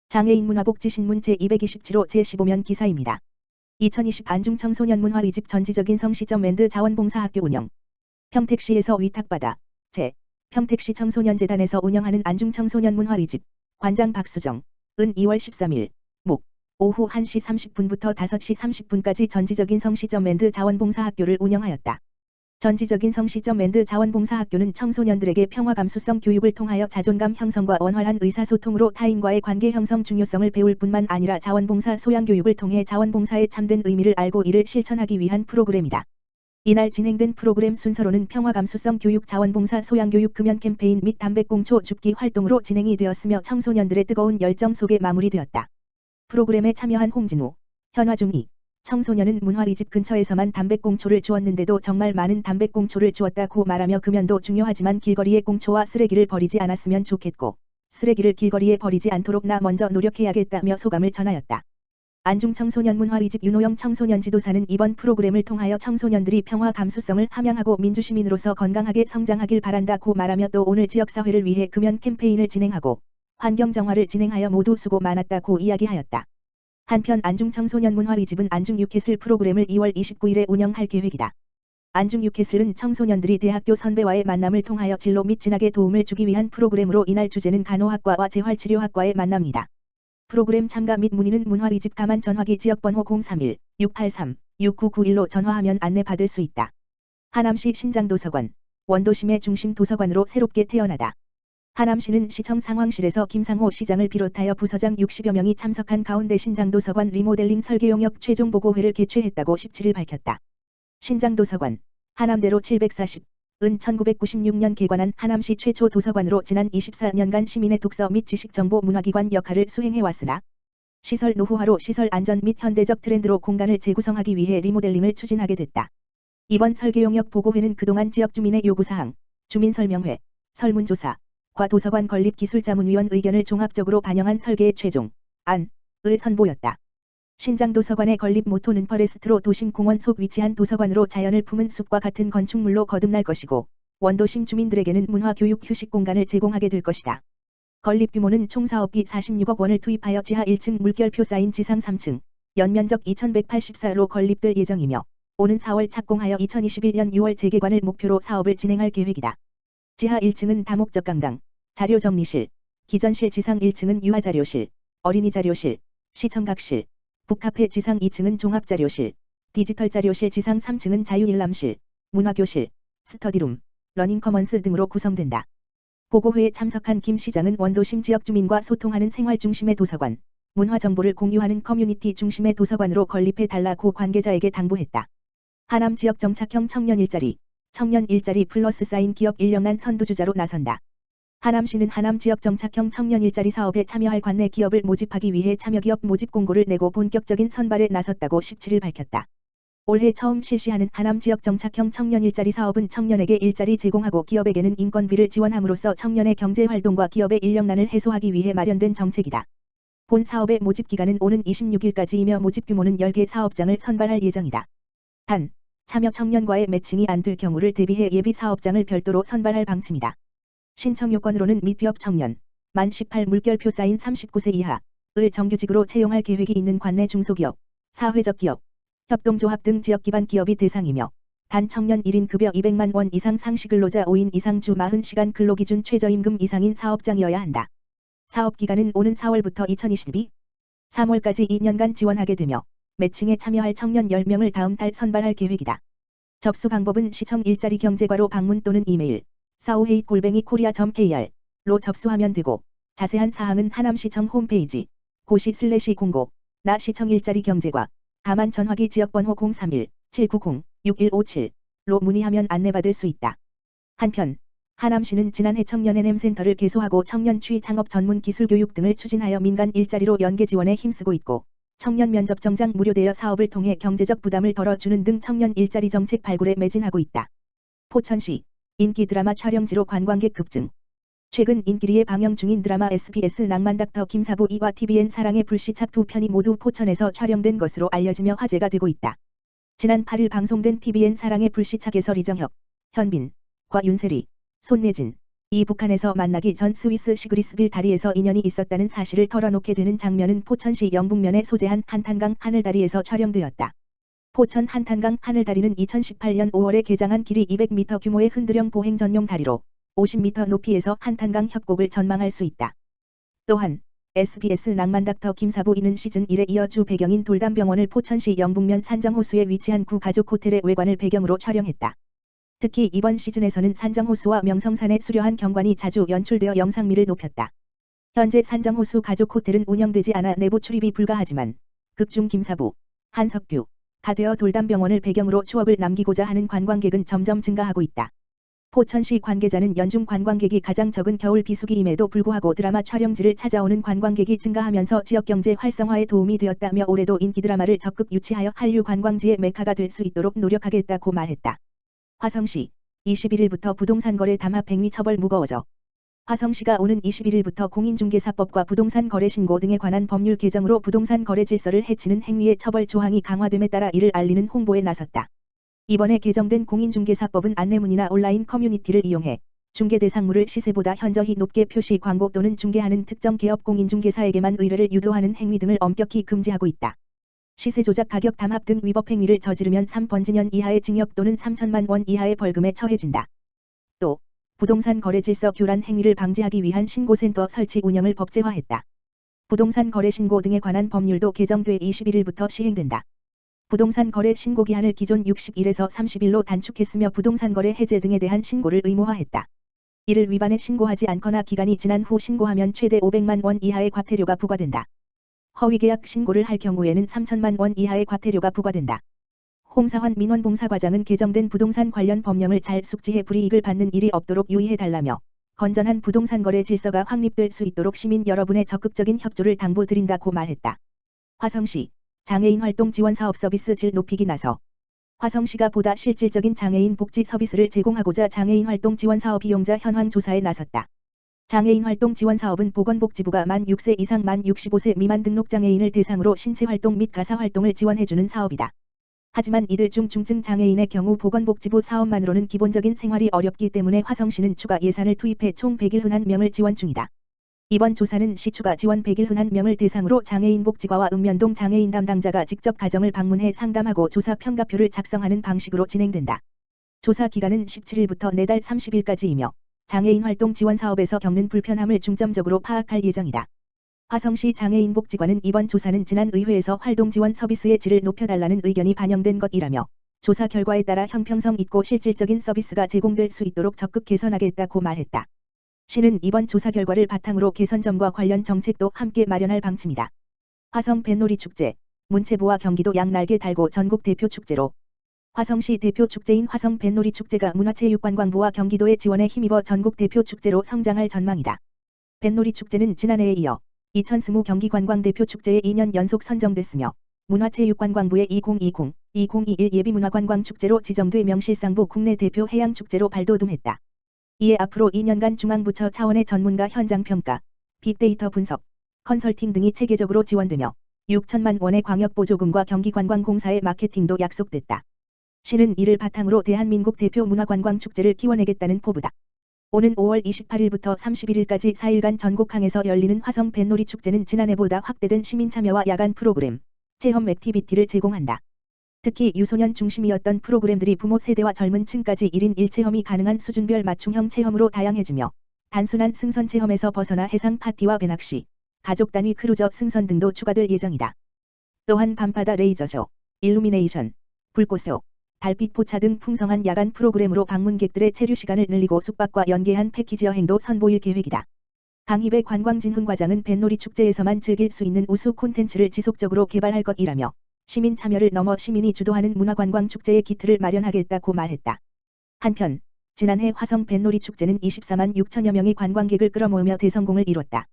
장애인 문화복지신문 제227호 제15면 기사입니다. 2020 안중청소년 문화 2집 전지적인 성시점 앤드 자원봉사학교 운영. 평택시에서 위탁받아 평택시 청소년재단에서 운영하는 안중청소년 문화 2집 관장 박수정 은 2월 13일 목 오후 1시 30분부터 5시 30분까지 전지적인 성시점 앤드 자원봉사학교를 운영하였다. 전지적인 성시점 앤드 자원봉사학교는 청소년들에게 평화 감수성 교육을 통하여 자존감 형성과 원활한 의사소통으로 타인과의 관계 형성 중요성을 배울 뿐만 아니라 자원봉사 소양 교육을 통해 자원봉사의 참된 의미를 알고 이를 실천하기 위한 프로그램이다. 이날 진행된 프로그램 순서로는 평화 감수성 교육 자원봉사 소양 교육 금연 캠페인 및 담배꽁초 줍기 활동으로 진행이 되었으며 청소년들의 뜨거운 열정 속에 마무리되었다. 프로그램에 참여한 홍진우, 현화중이 청소년은 문화 2집 근처에서만 담배꽁초를 주었는데도 정말 많은 담배꽁초를 주었다고 말하며 금연도 중요하지만 길거리에 꽁초와 쓰레기를 버리지 않았으면 좋겠고 쓰레기를 길거리에 버리지 않도록 나 먼저 노력해야겠다며 소감을 전하였다. 안중청소년 문화 2집 윤호영 청소년 지도사는 이번 프로그램을 통하여 청소년들이 평화 감수성을 함양하고 민주시민으로서 건강하게 성장하길 바란다고 말하며 또 오늘 지역사회를 위해 금연 캠페인을 진행하고 환경정화를 진행하여 모두 수고 많았다고 이야기하였다. 한편 안중청소년 문화 2집은 안중유캐슬 프로그램을 2월 29일에 운영할 계획이다. 안중유캐슬은 청소년들이 대학교 선배와의 만남을 통하여 진로 및 진학에 도움을 주기 위한 프로그램으로 이날 주제는 간호학과와 재활치료학과의 만남이다. 프로그램 참가 및 문의는 문화 2집 가만 전화기 지역번호 031-683-6991로 전화하면 안내받을 수 있다. 하남시 신장도서관, 원도심의 중심 도서관으로 새롭게 태어나다. 하남시는 시청 상황실에서 김상호 시장을 비롯하여 부서장 60여 명이 참석한 가운데 신장도서관 리모델링 설계 용역 최종 보고회를 개최했다고 17일 밝혔다. 신장도서관, 하남대로 740, 은 1996년 개관한 하남시 최초 도서관으로 지난 24년간 시민의 독서 및 지식정보 문화기관 역할을 수행해왔으나 시설 노후화로 시설 안전 및 현대적 트렌드로 공간을 재구성하기 위해 리모델링을 추진하게 됐다. 이번 설계 용역 보고회는 그동안 지역 주민의 요구사항, 주민설명회, 설문조사, 과 도서관 건립기술자문위원 의견을 종합적으로 반영한 설계의 최종 안을 선보였다. 신장도서관의 건립 모토는 퍼레스트로 도심공원 속 위치한 도서관으로 자연을 품은 숲과 같은 건축물로 거듭날 것이고 원도심 주민들에게는 문화교육 휴식 공간을 제공하게 될 것이다. 건립 규모는 총 사업비 46억 원을 투입하여 지하 1층 물결표 쌓인 지상 3층, 연면적 2184로 건립될 예정이며 오는 4월 착공하여 2021년 6월 재개관을 목표로 사업을 진행할 계획이다. 지하 1층은 다목적 강당, 자료정리실, 기전실 지상 1층은 유아자료실, 어린이자료실, 시청각실, 북카페 지상 2층은 종합자료실, 디지털자료실 지상 3층은 자유일람실, 문화교실, 스터디룸, 러닝커먼스 등으로 구성된다. 보고회에 참석한 김 시장은 원도심 지역 주민과 소통하는 생활 중심의 도서관, 문화 정보를 공유하는 커뮤니티 중심의 도서관으로 건립해 달라고 관계자에게 당부했다. 하남 지역 정착형 청년 일자리 플러스 쌓인 기업 인력난 선두주자로 나선다. 하남시는 하남 지역 정착형 청년 일자리 사업에 참여할 관내 기업을 모집하기 위해 참여기업 모집 공고를 내고 본격적인 선발에 나섰다고 17일 밝혔다. 올해 처음 실시하는 하남 지역 정착형 청년 일자리 사업은 청년에게 일자리 제공하고 기업에게는 인건비를 지원함으로써 청년의 경제활동과 기업의 인력난을 해소하기 위해 마련된 정책이다. 본 사업의 모집 기간은 오는 26일까지이며 모집 규모는 10개 사업장을 선발할 예정이다. 단, 참여 청년과의 매칭이 안 될 경우를 대비해 예비 사업장을 별도로 선발할 방침이다. 신청 요건으로는 미취업 청년, 만 18 물결표 쌓인 39세 이하를 정규직으로 채용할 계획이 있는 관내 중소기업, 사회적 기업, 협동조합 등 지역 기반 기업이 대상이며 단 청년 1인 급여 200만 원 이상 상시근로자 5인 이상 주 40시간 근로기준 최저임금 이상인 사업장이어야 한다. 사업 기간은 오는 4월부터 2022 3월까지 2년간 지원하게 되며 매칭에 참여할 청년 10명을 다음 달 선발할 계획이다. 접수 방법은 시청 일자리 경제과로 방문 또는 이메일 saohei@korea.kr로 접수하면 되고 자세한 사항은 하남시청 홈페이지 고시/공고 나 시청 일자리 경제과 가만 전화기 지역번호 031-790-6157로 문의하면 안내받을 수 있다. 한편 하남시는 지난해 청년 NM센터를 개소하고 청년 취 창업 전문 기술 교육 등을 추진하여 민간 일자리로 연계 지원에 힘쓰고 있고 청년 면접 정장 무료대여 사업을 통해 경제적 부담을 덜어주는 등 청년 일자리 정책 발굴에 매진하고 있다. 포천시 인기 드라마 촬영지로 관광객 급증. 최근 인기리에 방영 중인 드라마 SBS 낭만닥터 김사부 2와 TVN 사랑의 불시착 2편이 모두 포천에서 촬영된 것으로 알려지며 화제가 되고 있다. 지난 8일 방송된 TVN 사랑의 불시착에서 리정혁, 현빈, 과 윤세리, 손예진, 이 북한에서 만나기 전 스위스 시그리스빌 다리에서 인연이 있었다는 사실을 털어놓게 되는 장면은 포천시 영북면에 소재한 한탄강 하늘다리에서 촬영되었다. 포천 한탄강 하늘다리는 2018년 5월에 개장한 길이 200m 규모의 흔들형 보행 전용 다리로 50m 높이에서 한탄강 협곡을 전망할 수 있다. 또한 SBS 낭만 닥터 김사부 이는 시즌 1에 이어 주 배경인 돌담병원을 포천시 영북면 산정호수에 위치한 구가족 호텔의 외관을 배경으로 촬영했다. 특히 이번 시즌에서는 산정호수와 명성산의 수려한 경관이 자주 연출되어 영상미를 높였다. 현재 산정호수 가족 호텔은 운영되지 않아 내부 출입이 불가하지만 극중 김사부, 한석규가 되어 돌담병원을 배경으로 추억을 남기고자 하는 관광객은 점점 증가하고 있다. 포천시 관계자는 연중 관광객이 가장 적은 겨울 비수기임에도 불구하고 드라마 촬영지를 찾아오는 관광객이 증가하면서 지역경제 활성화에 도움이 되었다며 올해도 인기 드라마를 적극 유치하여 한류 관광지의 메카가 될 수 있도록 노력하겠다고 말했다. 화성시 21일부터 부동산 거래 담합 행위 처벌 무거워져. 화성시가 오는 21일부터 공인중개사법과 부동산 거래 신고 등에 관한 법률 개정으로 부동산 거래 질서를 해치는 행위의 처벌 조항이 강화됨에 따라 이를 알리는 홍보에 나섰다. 이번에 개정된 공인중개사법은 안내문이나 온라인 커뮤니티를 이용해 중개 대상물을 시세보다 현저히 높게 표시 광고 또는 중개하는 특정 개업 공인중개사에게만 의뢰를 유도하는 행위 등을 엄격히 금지하고 있다. 시세 조작 가격 담합 등 위법 행위를 저지르면 3번지년 이하의 징역 또는 3천만 원 이하의 벌금에 처해진다. 또 부동산 거래 질서 교란 행위를 방지하기 위한 신고센터 설치 운영을 법제화했다. 부동산 거래 신고 등에 관한 법률도 개정돼 21일부터 시행된다. 부동산 거래 신고 기한을 기존 60일에서 30일로 단축했으며 부동산 거래 해제 등에 대한 신고를 의무화했다. 이를 위반해 신고하지 않거나 기간이 지난 후 신고하면 최대 500만 원 이하의 과태료가 부과된다. 허위계약 신고를 할 경우에는 3천만 원 이하의 과태료가 부과된다. 홍사환 민원봉사과장은 개정된 부동산 관련 법령을 잘 숙지해 불이익을 받는 일이 없도록 유의해달라며 건전한 부동산 거래 질서가 확립될 수 있도록 시민 여러분의 적극적인 협조를 당부드린다고 말했다. 화성시 장애인 활동 지원 사업 서비스 질 높이기 나서 화성시가 보다 실질적인 장애인 복지 서비스를 제공하고자 장애인 활동 지원 사업 이용자 현황 조사에 나섰다. 장애인 활동 지원 사업은 보건복지부가 만 6세 이상 만 65세 미만 등록 장애인을 대상으로 신체 활동 및 가사 활동을 지원해주는 사업이다. 하지만 이들 중 중증 장애인의 경우 보건복지부 사업만으로는 기본적인 생활이 어렵기 때문에 화성시는 추가 예산을 투입해 총 100일 흔한 명을 지원 중이다. 이번 조사는 시 추가 지원 100일 흔한 명을 대상으로 장애인 복지과와 읍면동 장애인 담당자가 직접 가정을 방문해 상담하고 조사 평가표를 작성하는 방식으로 진행된다. 조사 기간은 17일부터 내달 30일까지이며 장애인 활동 지원 사업에서 겪는 불편함을 중점적으로 파악할 예정이다. 화성시 장애인 복지관은 이번 조사는 지난 의회에서 활동 지원 서비스의 질을 높여달라는 의견이 반영된 것이라며 조사 결과에 따라 형평성 있고 실질적인 서비스가 제공될 수 있도록 적극 개선하겠다고 말했다. 시는 이번 조사 결과를 바탕으로 개선점과 관련 정책도 함께 마련할 방침이다. 화성 뱃놀이 축제, 문체부와 경기도 양날개 달고 전국 대표 축제로. 화성시 대표 축제인 화성 뱃놀이 축제가 문화체육관광부와 경기도의 지원에 힘입어 전국 대표 축제로 성장할 전망이다. 뱃놀이 축제는 지난해에 이어 2020 경기관광 대표 축제에 2년 연속 선정됐으며 문화체육관광부의 2020-2021 예비문화관광 축제로 지정돼 명실상부 국내 대표 해양축제로 발돋움했다. 이에 앞으로 2년간 중앙부처 차원의 전문가 현장평가, 빅데이터 분석, 컨설팅 등이 체계적으로 지원되며 6천만 원의 광역보조금과 경기관광공사의 마케팅도 약속됐다. 시는 이를 바탕으로 대한민국 대표 문화관광축제를 키워내겠다는 포부다. 오는 5월 28일부터 31일까지 4일간 전국항에서 열리는 화성 뱃놀이 축제는 지난해보다 확대된 시민 참여와 야간 프로그램, 체험 액티비티를 제공한다. 특히 유소년 중심이었던 프로그램들이 부모 세대와 젊은 층까지 1인 1체험이 가능한 수준별 맞춤형 체험으로 다양해지며 단순한 승선 체험에서 벗어나 해상 파티와 배낚시, 가족 단위 크루저 승선 등도 추가될 예정이다. 또한 밤바다 레이저쇼, 일루미네이션, 불꽃쇼, 달빛 포차 등 풍성한 야간 프로그램으로 방문객들의 체류 시간을 늘리고 숙박과 연계한 패키지 여행도 선보일 계획이다. 강희배 관광진흥과장은 뱃놀이 축제에서만 즐길 수 있는 우수 콘텐츠를 지속적으로 개발할 것이라며 시민 참여를 넘어 시민이 주도하는 문화관광 축제의 기틀을 마련하겠다고 말했다. 한편 지난해 화성 뱃놀이 축제는 24만 6천여 명의 관광객을 끌어모으며 대성공을 이뤘다.